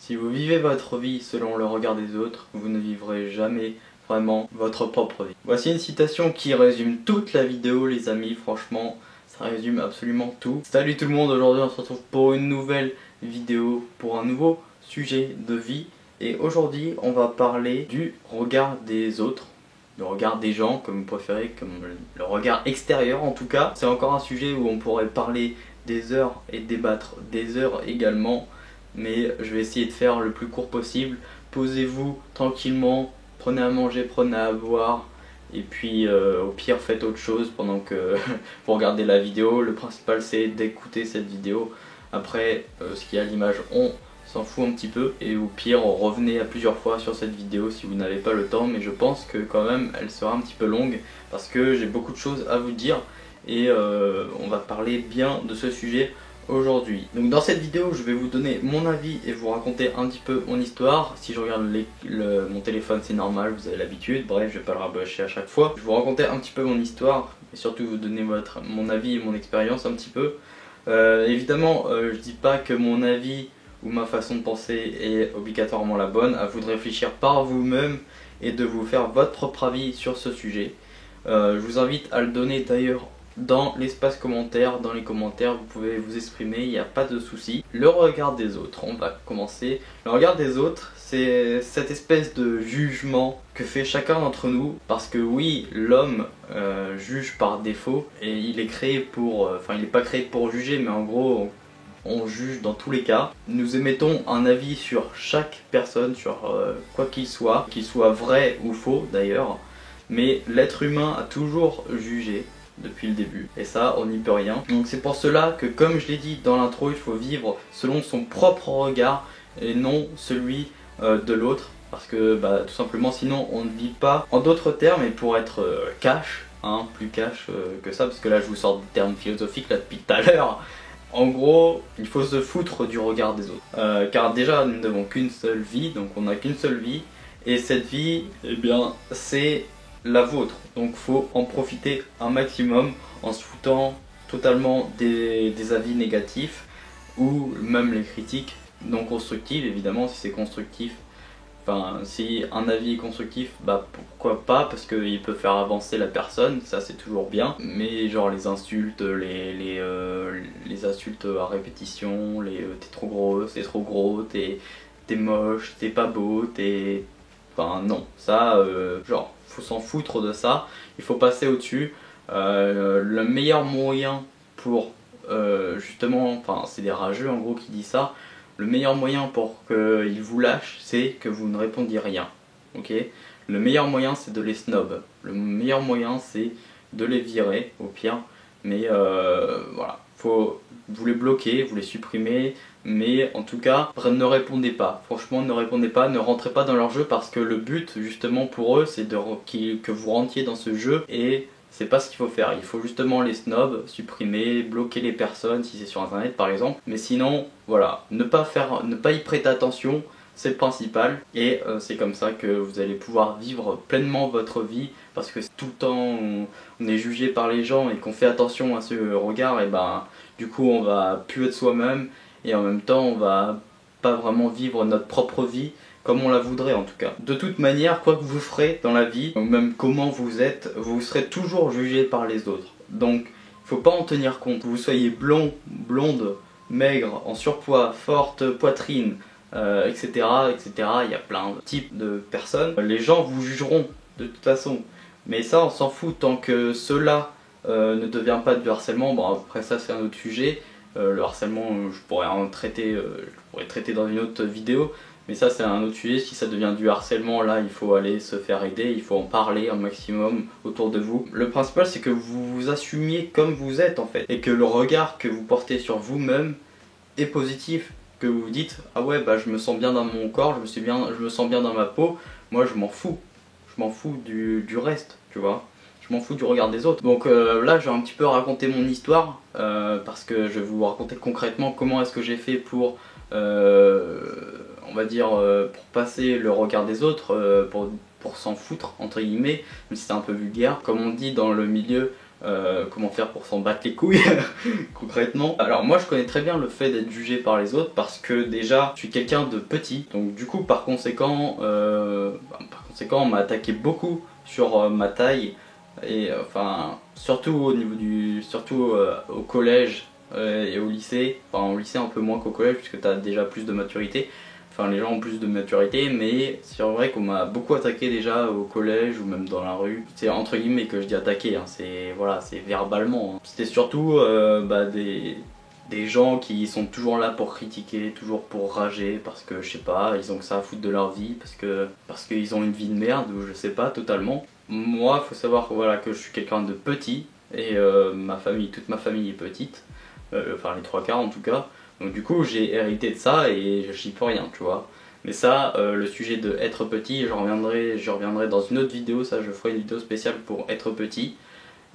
Si vous vivez votre vie selon le regard des autres, vous ne vivrez jamais vraiment votre propre vie. Voici une citation qui résume toute la vidéo les amis, franchement ça résume absolument tout. Salut tout le monde, aujourd'hui on se retrouve pour une nouvelle vidéo, pour un nouveau sujet de vie. Et aujourd'hui on va parler du regard des autres, le regard des gens comme vous préférez, comme le regard extérieur en tout cas. C'est encore un sujet où on pourrait parler des heures et débattre des heures également. Mais je vais essayer de faire le plus court possible. Posez-vous tranquillement, prenez à manger, prenez à boire. Et puis au pire faites autre chose pendant que vous regardez la vidéo. Le principal c'est d'écouter cette vidéo. Après ce qui est à l'image on s'en fout un petit peu. Et au pire revenez à plusieurs fois sur cette vidéo si vous n'avez pas le temps. Mais je pense que quand même elle sera un petit peu longue parce que j'ai beaucoup de choses à vous dire. Et on va parler bien de ce sujet aujourd'hui. Donc dans cette vidéo je vais vous donner mon avis et vous raconter un petit peu mon histoire. Si je regarde mon téléphone c'est normal, vous avez l'habitude, bref je vais pas le rabâcher à chaque fois. Je vais vous raconter un petit peu mon histoire et surtout vous donner mon avis et mon expérience un petit peu. Évidemment je dis pas que mon avis ou ma façon de penser est obligatoirement la bonne, à vous de réfléchir par vous-même et de vous faire votre propre avis sur ce sujet. Je vous invite à le donner d'ailleurs dans l'espace commentaire, dans les commentaires vous pouvez vous exprimer, il n'y a pas de souci. Le regard des autres, on va commencer. Le regard des autres, c'est cette espèce de jugement que fait chacun d'entre nous. Parce que oui, l'homme juge par défaut et il est créé pour, enfin il n'est pas créé pour juger mais en gros on juge dans tous les cas. Nous émettons un avis sur chaque personne, sur quoi qu'il soit vrai ou faux d'ailleurs. Mais l'être humain a toujours jugé depuis le début et ça on n'y peut rien. Donc c'est pour cela que comme je l'ai dit dans l'intro, il faut vivre selon son propre regard et non celui de l'autre, parce que tout simplement sinon on ne vit pas. En d'autres termes, et pour être cash, plus cash que ça, parce que là je vous sors des termes philosophiques là depuis tout à l'heure. En gros, il faut se foutre du regard des autres, car déjà nous n'avons qu'une seule vie, donc on n'a qu'une seule vie, et cette vie, eh bien c'est la vôtre, donc faut en profiter un maximum en se foutant totalement des avis négatifs ou même les critiques non constructives. Évidemment si c'est constructif, enfin si un avis est constructif, pourquoi pas, parce qu'il peut faire avancer la personne, ça c'est toujours bien. Mais genre les insultes, les insultes à répétition, t'es trop grosse, t'es trop gros, t'es moche, t'es pas beau, t'es... Enfin non, ça genre faut s'en foutre de ça, il faut passer au-dessus. Le meilleur moyen pour justement, enfin c'est des rageux en gros qui disent ça, le meilleur moyen pour qu'ils vous lâchent c'est que vous ne répondiez rien, ok. Le meilleur moyen c'est de les snob, le meilleur moyen c'est de les virer au pire, mais voilà, faut vous les bloquer, vous les supprimer. Mais en tout cas, ne répondez pas, franchement ne répondez pas, ne rentrez pas dans leur jeu, parce que le but justement pour eux c'est que vous rentriez dans ce jeu et c'est pas ce qu'il faut faire. Il faut justement les snobs, supprimer, bloquer les personnes si c'est sur internet par exemple. Mais sinon voilà, ne pas y prêter attention, c'est le principal. Et c'est comme ça que vous allez pouvoir vivre pleinement votre vie, parce que tout le temps on est jugé par les gens et qu'on fait attention à ce regard, et du coup on va plus être soi-même. Et en même temps on va pas vraiment vivre notre propre vie comme on la voudrait en tout cas. De toute manière, quoi que vous ferez dans la vie, ou même comment vous êtes, vous serez toujours jugé par les autres. Donc il faut pas en tenir compte. Que vous soyez blond, blonde, maigre, en surpoids, forte poitrine, etc., etc. Il y a plein de types de personnes. Les gens vous jugeront de toute façon. Mais ça on s'en fout tant que cela ne devient pas du harcèlement. Bon après ça c'est un autre sujet. Le harcèlement je pourrais traiter dans une autre vidéo, mais ça c'est un autre sujet. Si ça devient du harcèlement, là il faut aller se faire aider, il faut en parler un maximum autour de vous. Le principal c'est que vous vous assumiez comme vous êtes en fait, et que le regard que vous portez sur vous-même est positif, que vous vous dites ah ouais je me sens bien dans mon corps, je me sens bien dans ma peau, moi je m'en fous du reste, tu vois. Je m'en fous du regard des autres. Donc là je vais un petit peu raconter mon histoire, parce que je vais vous raconter concrètement comment est-ce que j'ai fait pour on va dire pour passer le regard des autres, pour s'en foutre entre guillemets, même si c'est un peu vulgaire. Comme on dit dans le milieu, comment faire pour s'en battre les couilles concrètement. Alors moi je connais très bien le fait d'être jugé par les autres parce que déjà je suis quelqu'un de petit, donc du coup par conséquent on m'a attaqué beaucoup sur ma taille et enfin surtout au niveau au collège et au lycée, enfin au lycée un peu moins qu'au collège puisque tu as déjà plus de maturité. Enfin, les gens ont plus de maturité, mais c'est vrai qu'on m'a beaucoup attaqué déjà au collège ou même dans la rue. C'est entre guillemets que je dis attaquer, hein. C'est voilà, c'est verbalement. Hein. C'était surtout des gens qui sont toujours là pour critiquer, toujours pour rager parce que je sais pas, ils ont que ça à foutre de leur vie, parce qu'ils ont une vie de merde ou je sais pas totalement. Moi, faut savoir voilà, que je suis quelqu'un de petit et toute ma famille est petite, enfin les trois quarts en tout cas. Donc du coup j'ai hérité de ça et j'y peux rien, tu vois. Mais ça, le sujet de être petit, je reviendrai dans une autre vidéo, ça je ferai une vidéo spéciale pour être petit.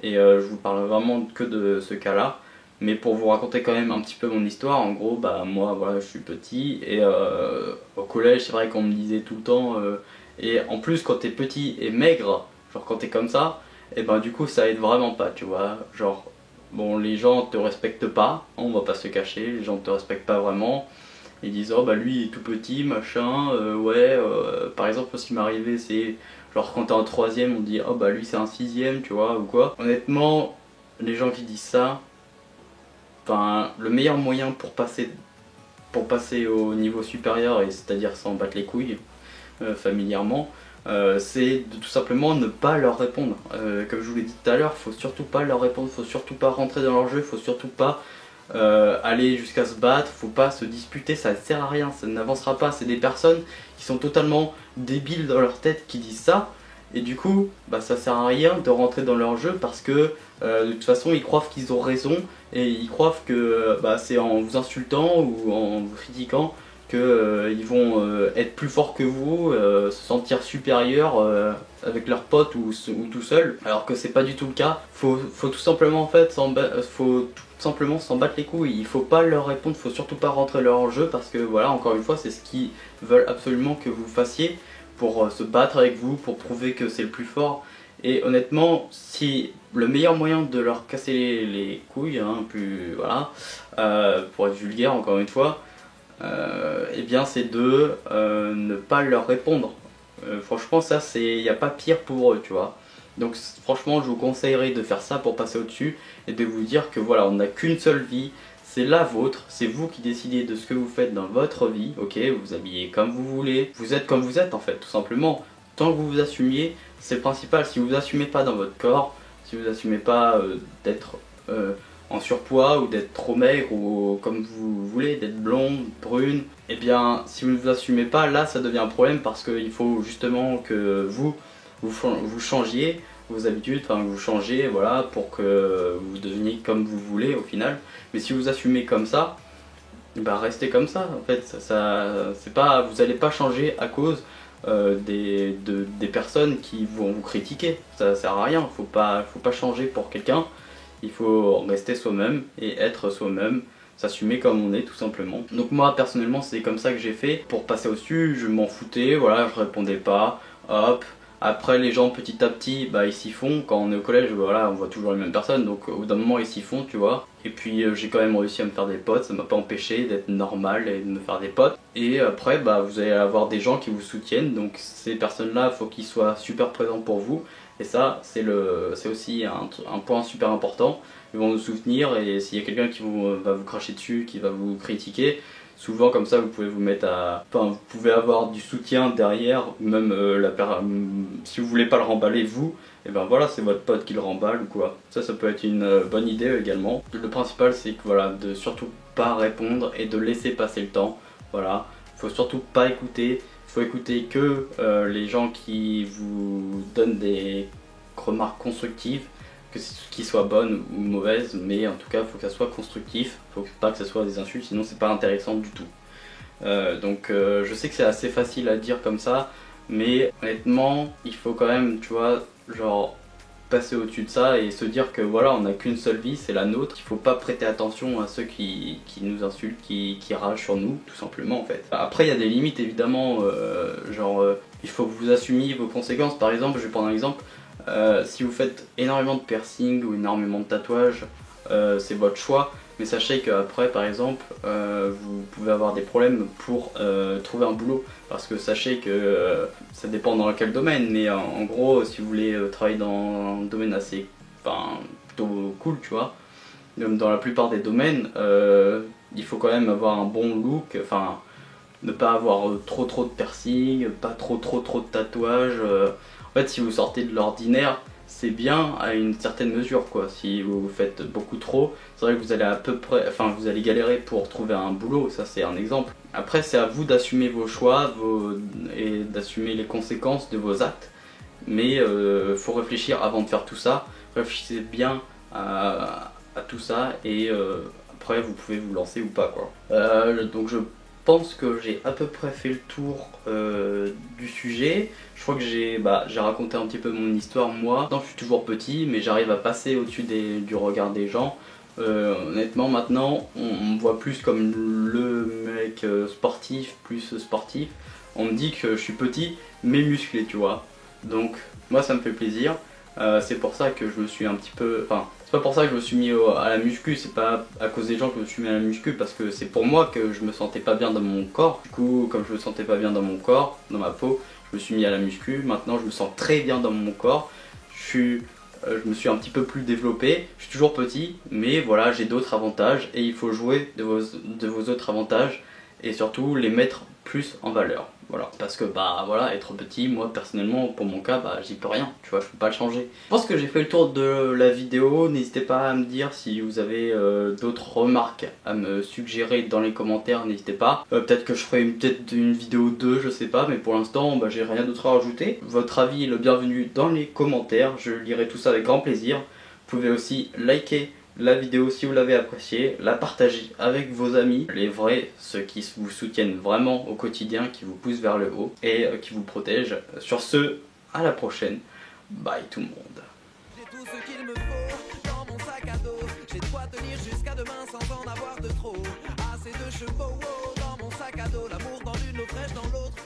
Et je vous parle vraiment que de ce cas-là. Mais pour vous raconter quand même un petit peu mon histoire, en gros, bah moi voilà, je suis petit et au collège c'est vrai qu'on me disait tout le temps, et en plus quand t'es petit et maigre, genre quand t'es comme ça, et ben du coup ça aide vraiment pas, tu vois, genre... Bon, les gens te respectent pas, on va pas se cacher, les gens te respectent pas vraiment. Ils disent oh bah lui il est tout petit, machin, par exemple ce qui m'est arrivé c'est genre quand t'es en troisième on dit oh bah lui c'est un sixième, tu vois, ou quoi. Honnêtement, les gens qui disent ça, enfin le meilleur moyen pour passer au niveau supérieur, et c'est-à-dire s'en battre les couilles familièrement, c'est de tout simplement ne pas leur répondre. Comme je vous l'ai dit tout à l'heure, faut surtout pas leur répondre, faut surtout pas rentrer dans leur jeu, faut surtout pas aller jusqu'à se battre, faut pas se disputer, ça ne sert à rien, ça n'avancera pas. C'est des personnes qui sont totalement débiles dans leur tête qui disent ça, et du coup bah, ça sert à rien de rentrer dans leur jeu parce que de toute façon ils croient qu'ils ont raison et ils croient que bah, c'est en vous insultant ou en vous critiquant qu'ils vont être plus forts que vous, se sentir supérieurs avec leurs potes ou tout seul, alors que c'est pas du tout le cas. Faut tout simplement en fait s'en battre les couilles. Il faut pas leur répondre, faut surtout pas rentrer leur jeu parce que voilà, encore une fois, c'est ce qu'ils veulent absolument que vous fassiez pour se battre avec vous, pour prouver que c'est le plus fort. Et honnêtement, si le meilleur moyen de leur casser les couilles, hein, pour être vulgaire encore une fois, eh bien c'est de ne pas leur répondre. Franchement ça il n'y a pas pire pour eux, tu vois. Donc franchement je vous conseillerais de faire ça pour passer au-dessus et de vous dire que voilà, on n'a qu'une seule vie, c'est la vôtre, c'est vous qui décidez de ce que vous faites dans votre vie, ok, vous vous habillez comme vous voulez, vous êtes comme vous êtes en fait, tout simplement. Tant que vous vous assumiez, c'est le principal. Si vous vous assumez pas dans votre corps, si vous assumez pas d'être en surpoids ou d'être trop maigre ou comme vous voulez, d'être blonde, brune, et bien si vous ne vous assumez pas, là ça devient un problème parce qu'il faut justement que vous changiez vos habitudes, enfin vous changez voilà, pour que vous deveniez comme vous voulez au final. Mais si vous assumez comme ça, bah restez comme ça en fait, c'est pas, vous n'allez pas changer à cause des personnes qui vont vous critiquer, ça sert à rien, faut pas changer pour quelqu'un. Il faut rester soi-même et être soi-même, s'assumer comme on est tout simplement. Donc moi personnellement c'est comme ça que j'ai fait. Pour passer au-dessus, je m'en foutais, voilà, je répondais pas, hop. Après les gens petit à petit, bah ils s'y font. Quand on est au collège, voilà, on voit toujours les mêmes personnes, donc au bout d'un moment ils s'y font, tu vois. Et puis j'ai quand même réussi à me faire des potes, ça m'a pas empêché d'être normal et de me faire des potes. Et après bah vous allez avoir des gens qui vous soutiennent, donc ces personnes là, il faut qu'ils soient super présents pour vous. Et ça, c'est aussi un point super important. Ils vont nous soutenir et s'il y a quelqu'un qui va vous cracher dessus, qui va vous critiquer, souvent comme ça vous pouvez vous mettre à... Enfin, vous pouvez avoir du soutien derrière, même si vous voulez pas le remballer vous, et ben voilà, c'est votre pote qui le remballe ou quoi. Ça peut être une bonne idée également. Le principal c'est que voilà, de surtout pas répondre et de laisser passer le temps. Voilà, faut surtout pas écouter. Il faut écouter que les gens qui vous donnent des remarques constructives, qu'ils soient bonnes ou mauvaises, mais en tout cas il faut que ça soit constructif, il faut pas que ça soit des insultes, sinon c'est pas intéressant du tout. Je sais que c'est assez facile à dire comme ça, mais honnêtement il faut quand même, tu vois, genre passer au-dessus de ça et se dire que voilà, on n'a qu'une seule vie, c'est la nôtre. Il faut pas prêter attention à ceux qui nous insultent, qui ragent sur nous, tout simplement en fait. Après il y a des limites évidemment, il faut que vous assumiez vos conséquences. Par exemple, je vais prendre un exemple, Si vous faites énormément de piercing ou énormément de tatouages, c'est votre choix, mais sachez qu'après par exemple vous pouvez avoir des problèmes pour trouver un boulot, parce que sachez que ça dépend dans quel domaine, mais en gros si vous voulez travailler dans un domaine assez plutôt cool, tu vois, comme dans la plupart des domaines, il faut quand même avoir un bon look, enfin ne pas avoir trop de piercing, pas trop de tatouages. En fait si vous sortez de l'ordinaire, c'est bien à une certaine mesure quoi. Si vous faites beaucoup trop, c'est vrai que vous allez à peu près, enfin vous allez galérer pour trouver un boulot, ça c'est un exemple. Après c'est à vous d'assumer vos choix et d'assumer les conséquences de vos actes, mais faut réfléchir avant de faire tout ça. Réfléchissez bien à tout ça et après vous pouvez vous lancer ou pas quoi. Donc je pense que j'ai à peu près fait le tour du sujet. Je crois que j'ai raconté un petit peu mon histoire moi. Maintenant je suis toujours petit mais j'arrive à passer au-dessus du regard des gens. Honnêtement maintenant on me voit plus comme le mec sportif, plus sportif. On me dit que je suis petit mais musclé, tu vois. Donc moi ça me fait plaisir. C'est pour ça que je me suis un petit peu... Enfin, c'est pas pour ça que je me suis mis à la muscu, c'est pas à cause des gens que je me suis mis à la muscu, parce que c'est pour moi que je me sentais pas bien dans mon corps. Du coup, comme je me sentais pas bien dans mon corps, dans ma peau, je me suis mis à la muscu. Maintenant, je me sens très bien dans mon corps. Je me suis un petit peu plus développé. Je suis toujours petit, mais voilà, j'ai d'autres avantages et il faut jouer de vos autres avantages et surtout les mettre plus en valeur. Voilà, parce que voilà, être petit, moi personnellement pour mon cas j'y peux rien, tu vois, je peux pas le changer. Je pense que j'ai fait le tour de la vidéo, n'hésitez pas à me dire si vous avez d'autres remarques à me suggérer dans les commentaires, n'hésitez pas. Peut-être que je ferai une vidéo 2, je sais pas, mais pour l'instant j'ai rien d'autre à rajouter. Votre avis est le bienvenu dans les commentaires, je lirai tout ça avec grand plaisir. Vous pouvez aussi liker la vidéo si vous l'avez appréciée, la partager avec vos amis, les vrais, ceux qui vous soutiennent vraiment au quotidien, qui vous poussent vers le haut et qui vous protègent. Sur ce, à la prochaine, bye tout le monde. J'ai tout ce qu'il me faut dans mon sac à dos. J'ai de quoi tenir jusqu'à demain sans en avoir de trop. Assez de chevaux dans mon sac à dos, l'amour dans l'une, l'eau fraîche dans l'autre.